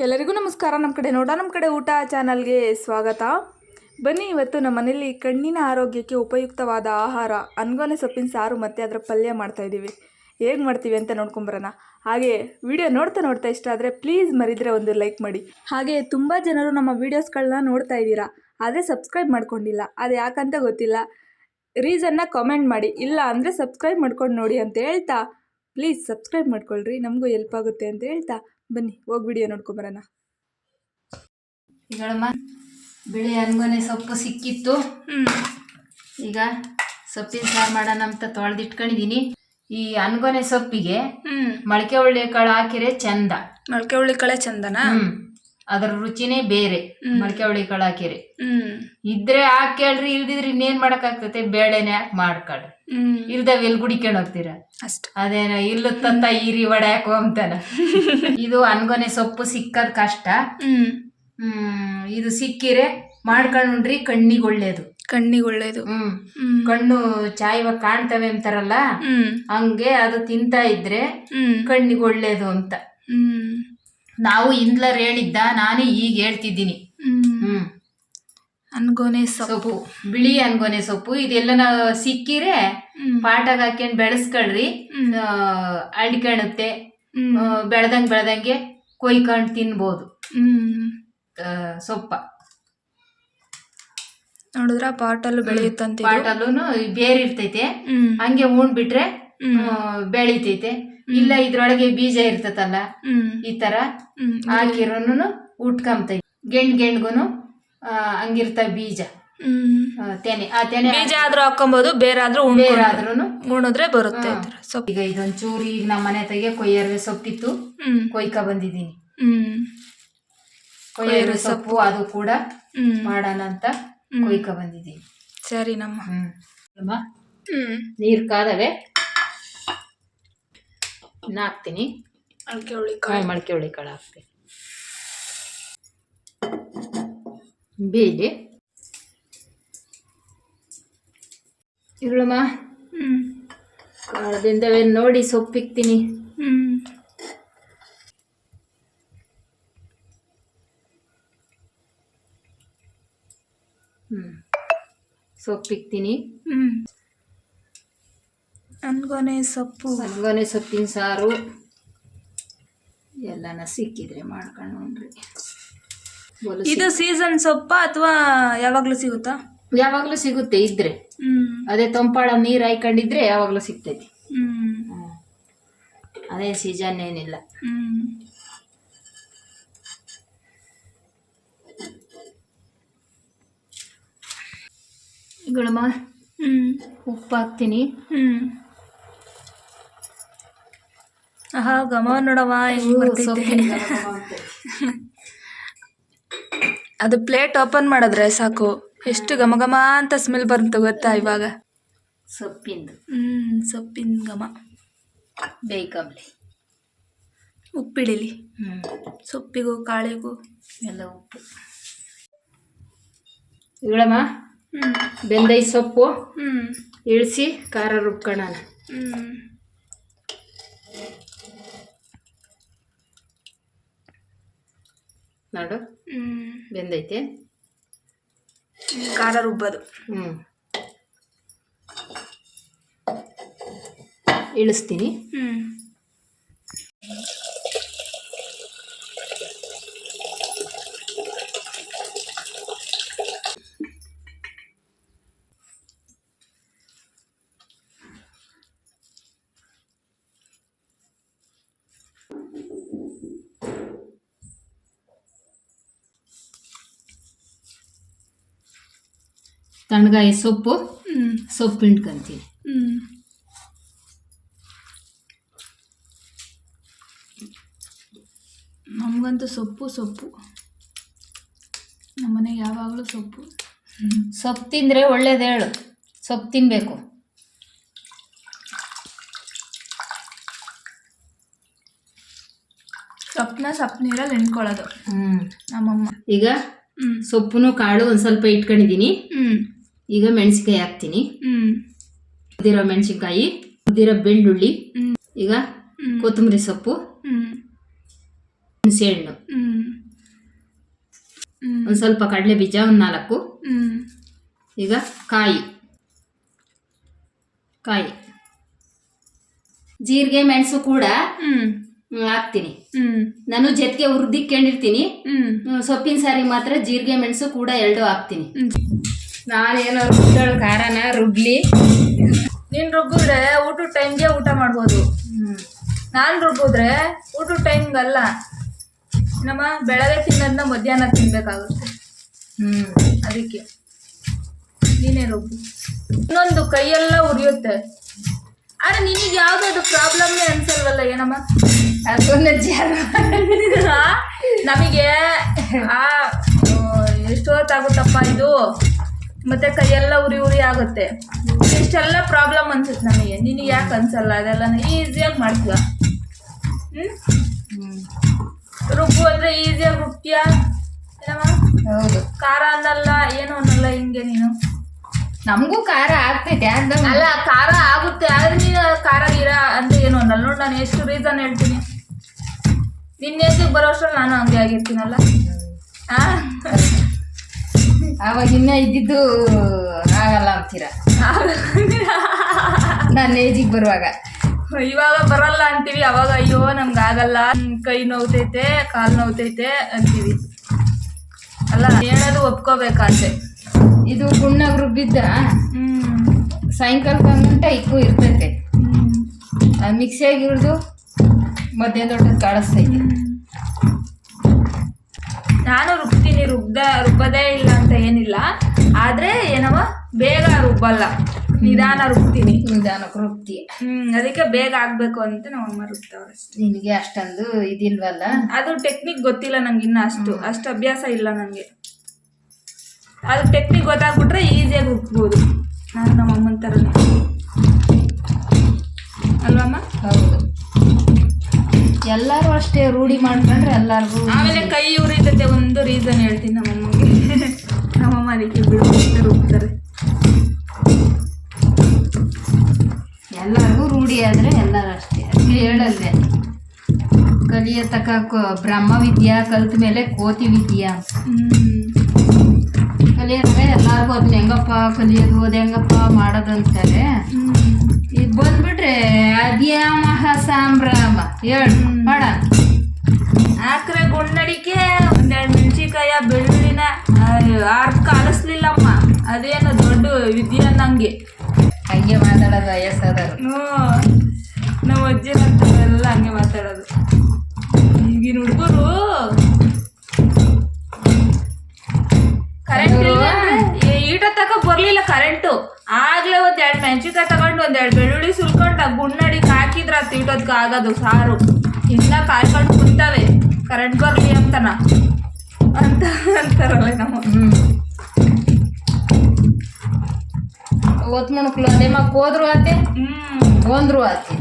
ಎಲ್ಲರಿಗೂ ನಮಸ್ಕಾರ. ನಮ್ಮ ಕಡೆ ಊಟ ಚಾನಲ್ಗೆ ಸ್ವಾಗತ. ಬನ್ನಿ, ಇವತ್ತು ನಮ್ಮ ಮನೇಲಿ ಕಣ್ಣಿನ ಆರೋಗ್ಯಕ್ಕೆ ಉಪಯುಕ್ತವಾದ ಆಹಾರ ಅನ್ಗೊನೆ ಸೊಪ್ಪಿನ ಸಾರು ಮತ್ತು ಅದರ ಪಲ್ಯ ಮಾಡ್ತಾಯಿದ್ದೀವಿ. ಹೇಗೆ ಮಾಡ್ತೀವಿ ಅಂತ ನೋಡ್ಕೊಂಬರೋಣ. ಹಾಗೆ ವಿಡಿಯೋ ನೋಡ್ತಾ ಇಷ್ಟ ಆದರೆ ಪ್ಲೀಸ್ ಮರಿದರೆ ಒಂದು ಲೈಕ್ ಮಾಡಿ. ಹಾಗೆ ತುಂಬ ಜನರು ನಮ್ಮ ವೀಡಿಯೋಸ್ಗಳನ್ನ ನೋಡ್ತಾ ಇದ್ದೀರಾ, ಆದರೆ ಸಬ್ಸ್ಕ್ರೈಬ್ ಮಾಡ್ಕೊಂಡಿಲ್ಲ. ಅದು ಯಾಕಂತ ಗೊತ್ತಿಲ್ಲ. ರೀಸನ್ನ ಕಾಮೆಂಟ್ ಮಾಡಿ, ಇಲ್ಲ ಅಂದರೆ ಸಬ್ಸ್ಕ್ರೈಬ್ ಮಾಡ್ಕೊಂಡು ನೋಡಿ ಅಂತ ಹೇಳ್ತಾ, ಪ್ಲೀಸ್ ಸಬ್ಸ್ಕ್ರೈಬ್ ಮಾಡ್ಕೊಳ್ರಿ, ನಮಗೂ ಹೆಲ್ಪ್ ಆಗುತ್ತೆ ಅಂತ ಹೇಳ್ತಾ ಬನ್ನಿ ಹೋಗಿ ವಿಡಿಯೋ ನೋಡ್ಕೊಂಬರೋಣ. ಈಗಳಮ್ಮ ಬಿಳಿ ಅನ್ಗೊನೆ ಸೊಪ್ಪು ಸಿಕ್ಕಿತ್ತು. ಈಗ ಸೊಪ್ಪಿನ ಸಾರು ಮಾಡೋಣ ಅಂತ ತೊಳೆದಿಟ್ಕೊಂಡಿದ್ದೀನಿ. ಈ ಅನ್ಗೊನೆ ಸೊಪ್ಪಿಗೆ ಮೊಳಕೆ ಹುಳ್ಳಿ ಕಾಳು ಹಾಕಿರೆ ಚಂದ. ಮೊಳಕೆ ಹುಳ್ಳಿ ಕಾಳೆ ಚಂದನಾ? ಅದ್ರ ರುಚಿನೇ ಬೇರೆ. ಮೊಳಕೆ ಹುಳ್ಳಿ ಕಾಳು ಹಾಕಿರಿ ಇದ್ರೆ ಹಾಕೇಳ್ರಿ, ಇಲ್ದಿದ್ರೆ ಇನ್ನೇನ್ ಮಾಡಕ್ ಆಗ್ತೈತೆ, ಬೇಳೆನೆ ಹಾಕಿ ಮಾಡ್ಕೊಳ್ರಿ. ಇಲ್ದಾವ್ ಎಲ್ ಗುಡಿಕೊಂಡು ಹೋಗ್ತೀರಾ ಅಷ್ಟ. ಅದೇನೋ ಇಲ್ಲತ್ತಂತ ಈರಿ ವಡೆ ಹಾಕೋ ಅಂತಾನ. ಇದು ಅನ್ಗೊನೆ ಸೊಪ್ಪು ಸಿಕ್ಕದ್ ಕಷ್ಟ. ಇದು ಸಿಕ್ಕಿರೆ ಮಾಡ್ಕೊಂಡ್ರಿ ಕಣ್ಣಿಗೆ ಒಳ್ಳೇದು. ಕಣ್ಣು ಚಾಯ್ವಾಗ ಕಾಣ್ತವೆ ಅಂತಾರಲ್ಲ, ಹಂಗೆ ಅದು ತಿಂತಾ ಇದ್ರೆ ಕಣ್ಣಿಗೆ ಒಳ್ಳೇದು ಅಂತ ನಾವು ಇಂದ್ಲರ್ ಹೇಳಿದ್ದ, ನಾನೇ ಈಗ ಹೇಳ್ತಿದ್ದೀನಿ. ಅನ್ಗೊನೆ ಸೊಪ್ಪು, ಬಿಳಿ ಅನ್ಗೊನೆ ಸೊಪ್ಪು ಇದೆಲ್ಲ ನಾವು ಸಿಕ್ಕಿರೆ ಪಾಟಾಗ ಹಾಕೊಂಡ್ ಬೆಳೆಸ್ಕೊಳ್ರಿ. ಅಳ್ಕಣುತ್ತೆ, ಬೆಳ್ದಂಗೆ ಕೊಯ್ಕೊಂಡು ತಿನ್ಬೋದು. ಸೊಪ್ಪ ನೋಡಿದ್ರ ಪಾಟಲ್ಲೂ ಬೆಳೆಯುತ್ತಂತೆ. ಪಾಟಲ್ಲೂ ಬೇರೆ ಇರ್ತೈತೆ, ಹಂಗೆ ಉಣ್ಬಿಟ್ರೆ ಬೆಳಿತೈತೆ. ಇಲ್ಲ ಇದ್ರೊಳಗೆ ಬೀಜ ಇರ್ತತಲ್ಲ, ಈ ತರ ಹಾಕಿರೋನು ಉಟ್ಕೊಂಬತೈತಿ. ಗೆಣ್ಗುನು ಹಂಗಿರ್ತಾವ ಬೀಜ. ತೆನೆ, ಆ ತೆನೆ ಬೀಜ ಆದ್ರೂ ಹಾಕೊಬಹುದು, ಬೇರಾದ್ರೂ ಉಣಿದ್ರೆ ಬರುತ್ತೆ ಸೊಪ್ಪು. ಈಗ ಇದೊಂಚೂರು ಈಗ ನಮ್ಮ ಮನೆ ತೆಗೆ ಕೊಯ್ಯರ್ವೆ ಸೊಪ್ಪಿತ್ತು, ಕೊಯ್ಕ ಬಂದಿದ್ದೀನಿ. ಕೊಯ್ಯರ್ವೆ ಸೊಪ್ಪು ಅದು ಕೂಡ ಮಾಡೋಣ ಅಂತ ಕೊಯ್ಕ ಬಂದಿದ್ದೀನಿ. ಸರಿ ನಮ್ಮ ನೀರ್ ಕಾದವೆ, ಹಾಕ್ತೀನಿ. ಮೊಳಕೆ ಹುಳಿ ಕಾಳು ಹಾಕ್ತೀನಿ. ಬೇಳೆ ಇರುಳಮ್ಮ ಕಾಳದಿಂದವೇ ನೋಡಿ ಸೊಪ್ಪಿಕ್ತೀನಿ. ಸೊಪ್ಪಿಕ್ತೀನಿ. ಅನ್ಗೊನೆ ಸೊಪ್ಪಿನ ಸಾರು ಎಲ್ಲನ ಸಿಕ್ಕಿದ್ರೆ ಮಾಡ್ಕೊಂಡು ನೋಡ್ರಿ. ಇದು ಸೀಸನ್ ಸೊಪ್ಪ ಅಥವಾ ಯಾವಾಗ್ಲೂ ಸಿಗುತ್ತಾ? ಯಾವಾಗ್ಲೂ ಸಿಗುತ್ತೆ ಇದ್ರೆ. ಅದೇ ತಂಪಾಳ ನೀರ್ ಹಾಕೊಂಡಿದ್ರೆ ಯಾವಾಗ್ಲೂ ಸಿಗ್ತೈತಿ. ಅದೇ ಸೀಸನ್ ಏನಿಲ್ಲ. ಇಗಳಮ್ಮ ಉಪ್ಪು ಹಾಕ್ತೀನಿ. ಘಮ ನೋಡವ ಹೆಂಗ್ ಬರ್ತೈತೆ. ಅದು ಪ್ಲೇಟ್ ಓಪನ್ ಮಾಡಿದ್ರೆ ಸಾಕು, ಎಷ್ಟು ಘಮ ಘಮ ಅಂತ ಸ್ಮೆಲ್ ಬಂತು ಗೊತ್ತಾ ಇವಾಗ. ಸೊಪ್ಪಿನ ಘಮ ಬೇಕಂಬ್ಲಿ. ಉಪ್ಪಿಡಿಲಿ, ಸೊಪ್ಪಿಗೂ ಕಾಳಿಗೂ ಎಲ್ಲ ಉಪ್ಪು. ಇಳಮ್ಮ ಬೆಂದೈ ಸೊಪ್ಪು ಇಳಿಸಿ ಖಾರ ರುಬ್ಕೊಳ್ಳೋಣ. ನೋಡು ಬೆಂದೈತೆ, ಖಾರ ರುಬ್ಬೋದು. ಇಳಿಸ್ತೀನಿ. ತಣ್ಣಗಾಯಿ ಸೊಪ್ಪು ಹಿಂಡ್ಕೊಂತೀನಿ. ನಮಗಂತೂ ಸೊಪ್ಪು ನಮ್ಮನೆಗೆ ಯಾವಾಗಲೂ ಸೊಪ್ಪು ತಿಂದರೆ ಒಳ್ಳೇದು ಹೇಳು. ಸೊಪ್ಪು ತಿನ್ನಬೇಕು. ಸೊಪ್ಪು ನೀರಲ್ಲಿ ನೆನ್ಕೊಳ್ಳೋದು ನಮ್ಮಮ್ಮ. ಈಗ ಸೊಪ್ಪುನು ಕಾಳು ಒಂದು ಸ್ವಲ್ಪ ಇಟ್ಕೊಂಡಿದ್ದೀನಿ. ಈಗ ಮೆಣಸಿನ್ಕಾಯಿ ಹಾಕ್ತೀನಿ. ಉದ್ದಿರೋ ಮೆಣಸಿನ್ಕಾಯಿ, ಉದ್ದಿರೋ ಬೆಳ್ಳುಳ್ಳಿ, ಈಗ ಕೊತ್ತಂಬರಿ ಸೊಪ್ಪು, ಹುಣಸೆ ಹಣ್ಣು ಒಂದು ಸ್ವಲ್ಪ ಕಡಲೆ ಬೀಜ ಒಂದು 4. ಈಗ ಕಾಯಿ ಜೀರಿಗೆ ಮೆಣಸು ಕೂಡ ಹಾಕ್ತೀನಿ. ನಾನು ಜೊತೆಗೆ ಹುರಿದಿಕ್ಕೊಂಡಿರ್ತೀನಿ. ಸೊಪ್ಪಿನ ಸಾರಿಗೆ ಮಾತ್ರ ಜೀರಿಗೆ ಮೆಣಸು ಕೂಡ 2 ಹಾಕ್ತೀನಿ. ನಾನೇನೋ ರುಬ್ಬಿದಳು ಖಾರನ ರುಬ್ಲಿ. ನೀನು ರುಬ್ಬಿದ್ರೆ ಊಟದ ಟೈಮ್ಗೆ ಊಟ ಮಾಡ್ಬೋದು. ನಾನು ರುಬ್ಬಿದ್ರೆ ಊಟದ ಟೈಮ್ಗಲ್ಲ, ನಮ್ಮ ಬೆಳಗ್ಗೆ ತಿನ್ನೋದನ್ನ ಮಧ್ಯಾಹ್ನ ತಿನ್ಬೇಕಾಗುತ್ತೆ. ಅದಕ್ಕೆ ನೀನೇ ರುಬ್ಬು. ಇನ್ನೊಂದು ಕೈಯೆಲ್ಲ ಉರಿಯುತ್ತೆ. ಆದ್ರೆ ನಿನಗೆ ಯಾವುದಾದ್ರು ಪ್ರಾಬ್ಲಮ್ನೇ ಅನ್ಸಲ್ವಲ್ಲ ಏನಮ್ಮ? ನಮಗೆ ಎಷ್ಟೊತ್ತಾಗುತ್ತಪ್ಪ ಇದು, ಮತ್ತೆ ಕೈಯೆಲ್ಲ ಉರಿ ಆಗುತ್ತೆ. ಇಷ್ಟೆಲ್ಲ ಪ್ರಾಬ್ಲಮ್ ಅನ್ಸುತ್ತೆ ನಮಗೆ. ನಿನಗೆ ಯಾಕೆ ಅನ್ಸಲ್ಲ? ಅದೆಲ್ಲ ಈಸಿಯಾಗಿ ಮಾಡ್ತೀವ. ರುಬ್ಬು ಅಂದ್ರೆ ಈಸಿಯಾಗಿ ರುಬ್ತೀಯ ಏನಮ್ಮ? ಹೌದು. ಖಾರ ಅನ್ನಲ್ಲ, ಏನು ಅನ್ನಲ್ಲ. ಹಿಂಗೆ ನೀನು ನಮಗೂ ಖಾರ ಆಗ್ತೈತೆ. ಅಲ್ಲ, ಖಾರ ಆಗುತ್ತೆ. ಆದ್ರೆ ನೀನು ಖಾರ ಗಿರ ಅಂತ ಏನು ಅನ್ನಲ್ಲ. ನೋಡಿ, ನಾನು ಎಷ್ಟು ರೀಸನ್ ಹೇಳ್ತೀನಿ. ನಿನ್ನೆಗೆ ಬರೋಷ್ಟ್ರಲ್ಲಿ ನಾನು ಹಂಗೆ ಆಗಿರ್ತೀನಲ್ಲ. ಅವಾಗ ಇನ್ನ ಇದ್ದಿದ್ದು ಆಗಲ್ಲ ಅಂತೀರ ನನ್ನ ಏಜಿಗೆ ಬರುವಾಗ. ಇವಾಗ ಬರಲ್ಲ ಅಂತೀವಿ, ಅವಾಗ ಅಯ್ಯೋ ನಮ್ಗೆ ಆಗಲ್ಲ, ಕೈ ನೋವ್ತೈತೆ, ಕಾಲು ನೋವ್ತೈತೆ ಅಂತೀವಿ ಅಲ್ಲ. ಹೇಳೋದು ಒಪ್ಕೋಬೇಕಾದ್ರೆ. ಇದು ಗುಣ್ಣಾಗ ರುಬ್ಬಿದ್ದ ಸಾಯಂಕಾಲ ಕಂಗಂಟ ಇಕ್ಕೂ ಇರ್ತೈತೆ. ಮಿಕ್ಸಿಯಾಗಿ ಹಿಡಿದು ಮಧ್ಯಾಹ್ನ ದೊಡ್ಡದು ಕಾಳಿಸ್ತೈತೆ. ನಾನು ರುಬ್ತೀನಿ, ರುಬ್ಬದೇ ಇಲ್ಲ ಅಂತ ಏನಿಲ್ಲ. ಆದ್ರೆ ಏನವ ಬೇಗ ರುಬ್ಬಲ್ಲ, ನಿಧಾನ ರುಬ್ತೀನಿ. ನಿಧಾನಕ್ಕೆ ರುಬ್ತಿ. ಅದಕ್ಕೆ ಬೇಗ ಆಗ್ಬೇಕು ಅಂತ ನಮ್ಮಮ್ಮ ರುಬ್ತಾವ್ರೆ. ನಿನಗೆ ಅಷ್ಟೊಂದು ಇದಿಲ್ವಲ್ಲ, ಅದು ಟೆಕ್ನಿಕ್ ಗೊತ್ತಿಲ್ಲ ನಂಗೆ. ಇನ್ನ ಅಷ್ಟು ಅಭ್ಯಾಸ ಇಲ್ಲ ನನಗೆ. ಅದು ಟೆಕ್ನಿಕ್ ಗೊತ್ತಾಗ್ಬಿಟ್ರೆ ಈಸಿಯಾಗಿ ರುಬ್ಬೋದು. ನಾನು ನಮ್ಮಮ್ಮನ ಥರನೇ ಅಲ್ವಮ್ಮ? ಹೌದು. ಎಲ್ಲರೂ ಅಷ್ಟೇ ರೂಢಿ ಮಾಡ್ಕೊಂಡ್ರೆ ಎಲ್ಲರಿಗೂ. ಆಮೇಲೆ ಕೈ ಉರಿತೈತೆ. ಒಂದು ರೀಸನ್ ಹೇಳ್ತೀನಿ ನಮ್ಮಮ್ಮಗೆ. ನಮ್ಮಮ್ಮ ಅದಕ್ಕೆ ಬಿಡು ರುಬ್ತಾರೆ. ಎಲ್ಲರಿಗೂ ರೂಢಿ ಆದರೆ ಎಲ್ಲರೂ ಅಷ್ಟೇ. ಅದಕ್ಕೆ ಹೇಳಲ್ವೇ, ಕಲಿಯ ತಕ್ಕ ಬ್ರಹ್ಮ ವಿದ್ಯಾ ಕಲ್ತ ಮೇಲೆ ಕೋತಿ ವಿದ್ಯಾ. ಕಲಿಯೋದ್ರೆ ಎಲ್ಲರಿಗೂ ಅದನ್ನ ಹೆಂಗಪ್ಪ ಕಲಿಯೋದು, ಅದು ಹೆಂಗಪ್ಪ ಮಾಡೋದು ಅಂತಾರೆ. ಇದು ಬಂದ್ಬಿಟ್ರೆ ಅದ್ಯಾ ಮಹಾ ಸಂಭ್ರಮ. ಹೇಳು ಮಾಡ. ಆಕ್ರೆ ಗುಂಡಡಿಕೆ 2 ಮೆಣಸಿಕಾಯ ಬೆಳ್ಳುಳ್ಳಿನ ಕಾಲಿಸ್ಲಿಲ್ಲಮ್ಮ. ಅದೇನು ದೊಡ್ಡ ವಿದ್ಯೆ ಅನ್ನಂಗೆ. ಹಂಗೆ ಮಾತಾಡೋದು ವಯಸ್ಸಾದವರು. ನಾವು ಅಜ್ಜಿ ಎಲ್ಲ ಹಂಗೆ ಮಾತಾಡೋದು. ಈಗಿನ ಹುಡುಗರು ಕರೆಂಟ್ ಈಟ ತಕ ಬರ್ಲಿಲ್ಲ ಕರೆಂಟು. ಆಗ್ಲೇ 1-2 ಮೆಣಸಿಕಾಯಿ ತಗೊಂಡು 1-2 ಬೆಳ್ಳುಳ್ಳಿ ಸುಲ್ಕೊಂಡು ಗುಣ್ಣಡಿಗೆ ಹಾಕಿದ್ರ ತೀಟೋದ್ಕೆ ಆಗೋದು ಸಾರು. ಇನ್ನ ಕಾಯ್ಕೊಂಡು ಕುಂತವೆ ಕರೆಂಟ್ ಬರ್ಲಿ ಅಂತ ಅಂತಾರಲ್ಲ ನಮ್ಮ. ಒತ್ ಮುಣಕ್ಲು ಅದೇ ಮಕ್ಕ ಹೋದ್ರು ಆತೆ, ಬಂದ್ರು ಆತೆ.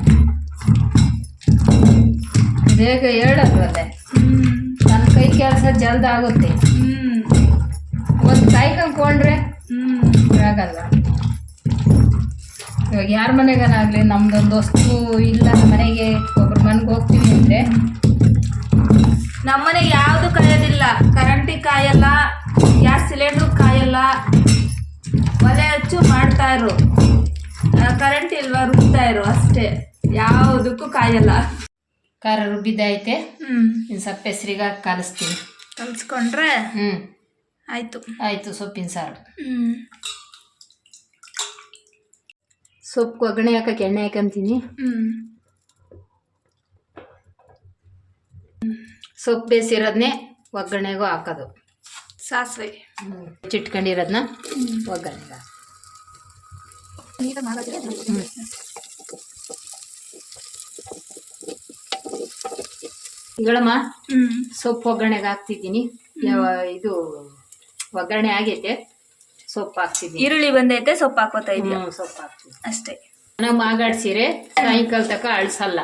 ಬೇಗ ಹೇಳೋದು ಅಲ್ಲೇ. ನನ್ನ ಕೈ ಕೆಲಸ ಜಲ್ದಿ ಆಗುತ್ತೆ. ಒಂದು ಕಾಯಿ ಕಂಡ್ಕೊಂಡ್ರೆ ಆಗಲ್ಲ. ಇವಾಗ ಯಾರ ಮನೆಗನಾಗಲಿ, ನಮ್ದೊಂದು ವಸ್ತು ಇಲ್ಲ, ಮನೆಗೆ ಒಬ್ರ ಮನೆಗೆ ಹೋಗ್ತೀವಿ ಅಂದರೆ ನಮ್ಮನೆಗೆ ಯಾವುದು ಕಾಯೋದಿಲ್ಲ. ಕರೆಂಟಿಗೆ ಕಾಯಲ್ಲ, ಗ್ಯಾಸ್ ಸಿಲಿಂಡ್ರ್ ಕಾಯಲ್ಲ. ಒಲೆ ಹಚ್ಚು ಮಾಡ್ತಾ ಇರು, ಕರೆಂಟ್ ಇಲ್ವಾ ರುಬ್ತಾ ಇರು ಅಷ್ಟೇ. ಯಾವುದಕ್ಕೂ ಕಾಯಲ್ಲ. ಖಾರ ರುಬ್ಬಿದ್ದೈತೆ. ಇನ್ನು ಸ್ವಲ್ಪ ಹೆಸ್ರಿಗೆ ಕಲಿಸ್ತೀನಿ. ಕಲಿಸ್ಕೊಂಡ್ರೆ ಆಯಿತು ಸೊಪ್ಪಿನ ಸಾರು. ಸೊಪ್ಪು ಒಗ್ಗರಣೆ ಹಾಕಕ್ಕೆ ಎಣ್ಣೆ ಹಾಕಂತೀನಿ. ಸೊಪ್ಪು ಬೇಯಿಸಿರೋದನ್ನೇ ಒಗ್ಗರಣೆಗೂ ಹಾಕೋದು. ಸಾಸಿವೆ ಚಿಟ್ಕೊಂಡಿರೋದನ್ನ ಒಗ್ಗರಣೆಗೆ ಈಗಳಮ್ಮ ಸೊಪ್ಪು ಒಗ್ಗರಣೆಗೆ ಹಾಕ್ತಿದ್ದೀನಿ. ಇದು ಒಗ್ಗರಣೆ ಆಗೈತೆ, ಸೊಪ್ಪು ಹಾಕ್ತಿದ್ದೀನಿ. ಈರುಳ್ಳಿ ಬಂದೈತೆ, ಸೊಪ್ಪು ಹಾಕೋತಾ ಇದೀಯ? ಸೊಪ್ಪು ಹಾಕ್ತೀನಿ ಅಷ್ಟೇ. ನಾವು ಮಾಗಾಡ್ಸಿರೆ ಸಾಯಂಕಾಲ ತನಕ ಅಳ್ಸಲ್ಲ.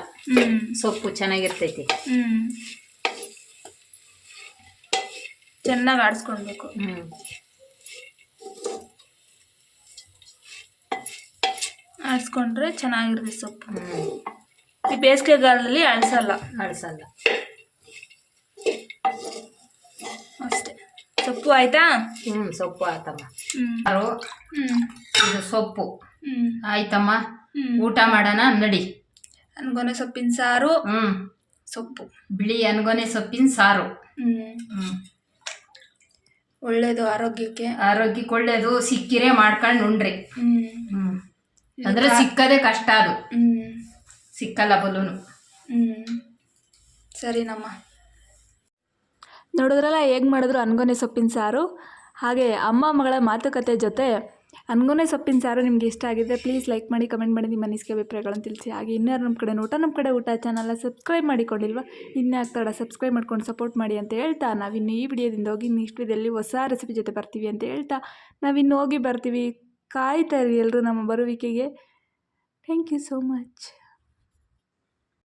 ಸೊಪ್ಪು ಚೆನ್ನಾಗಿರ್ತೈತಿ. ಚೆನ್ನಾಗಿ ಆಡಿಸ್ಕೊಳ್ಬೇಕು. ಆಡಿಸ್ಕೊಂಡ್ರೆ ಚೆನ್ನಾಗಿರುತ್ತೆ ಸೊಪ್ಪು. ಈ ಬೇಸಿಗೆಗಾಲದಲ್ಲಿ ಅಳ್ಸಲ್ಲ ಅಳ್ಸಲ್ಲ ಅಷ್ಟೇ. ಸೊಪ್ಪು ಸೊಪ್ಪು ಆಯ್ತಾ? ಸೊಪ್ಪು ಆಯ್ತಮ್ಮ. ಹ್ಞೂ ಸಾರು, ಹ್ಞೂ ಇದು ಸೊಪ್ಪು ಹ್ಞೂ ಆಯ್ತಮ್ಮ. ಹ್ಞೂ ಊಟ ಮಾಡೋಣ ನಡಿ. ಅನ್ಗೊನೆ ಸೊಪ್ಪಿನ ಸಾರು, ಹ್ಮ್ ಸೊಪ್ಪು. ಬಿಳಿ ಅನ್ಗೊನೆ ಸೊಪ್ಪಿನ ಸಾರು. ಹ್ಞೂ ಒಳ್ಳೇದು ಆರೋಗ್ಯಕ್ಕೆ. ಆರೋಗ್ಯಕ್ಕೆ ಒಳ್ಳೇದು. ಸಿಕ್ಕಿರೆ ಮಾಡ್ಕೊಂಡು ಉಂಡ್ರಿ. ಹ್ಞೂ ಅಂದ್ರೆ ಸಿಕ್ಕದೆ ಕಷ್ಟ ಅದು. ಹ್ಞೂ ಸಿಕ್ಕಲ್ಲ ಬಲೂನು. ಸರಿನಮ್ಮ. ನೋಡಿದ್ರಲ್ಲ ಹೇಗೆ ಮಾಡಿದ್ರು ಅನ್ಗೊನೆ ಸೊಪ್ಪಿನ ಸಾರು. ಹಾಗೆ ಅಮ್ಮ ಮಗಳ ಮಾತುಕತೆ ಜೊತೆ ಅನ್ಗೊನೆ ಸೊಪ್ಪಿನ ಸಾರು ನಿಮಗೆ ಇಷ್ಟ ಆಗಿದ್ದರೆ ಪ್ಲೀಸ್ ಲೈಕ್ ಮಾಡಿ, ಕಮೆಂಟ್ ಮಾಡಿ, ನಿಮ್ಮ ಅನಿಸಿಕೆ ಅಭಿಪ್ರಾಯಗಳನ್ನು ತಿಳಿಸಿ. ಹಾಗೆ ಇನ್ಯಾರು ನಮ್ಮ ಕಡೆ ಊಟ ಚಾನಲ್ನ ಸಬ್ಸ್ಕ್ರೈಬ್ ಮಾಡಿಕೊಂಡಿಲ್ವ? ಇನ್ನೇ ಆಗ್ತಾಡ ಸಬ್ಸ್ಕ್ರೈಬ್ ಮಾಡ್ಕೊಂಡು ಸಪೋರ್ಟ್ ಮಾಡಿ ಅಂತ ಹೇಳ್ತಾ, ನಾವಿನ್ನು ಈ ವಿಡಿಯೋದಿಂದ ಹೋಗಿ ನೆಕ್ಸ್ಟ್ ವಿಡಿಯೋದಲ್ಲಿ ಹೊಸ ರೆಸಿಪಿ ಜೊತೆ ಬರ್ತೀವಿ ಅಂತ ಹೇಳ್ತಾ, ನಾವಿನ್ನು ಹೋಗಿ ಬರ್ತೀವಿ. ಕಾಯ್ತಾ ಇರಿ ಎಲ್ಲರೂ ನಮ್ಮ ಬರುವಿಕೆಗೆ. Thank you so much.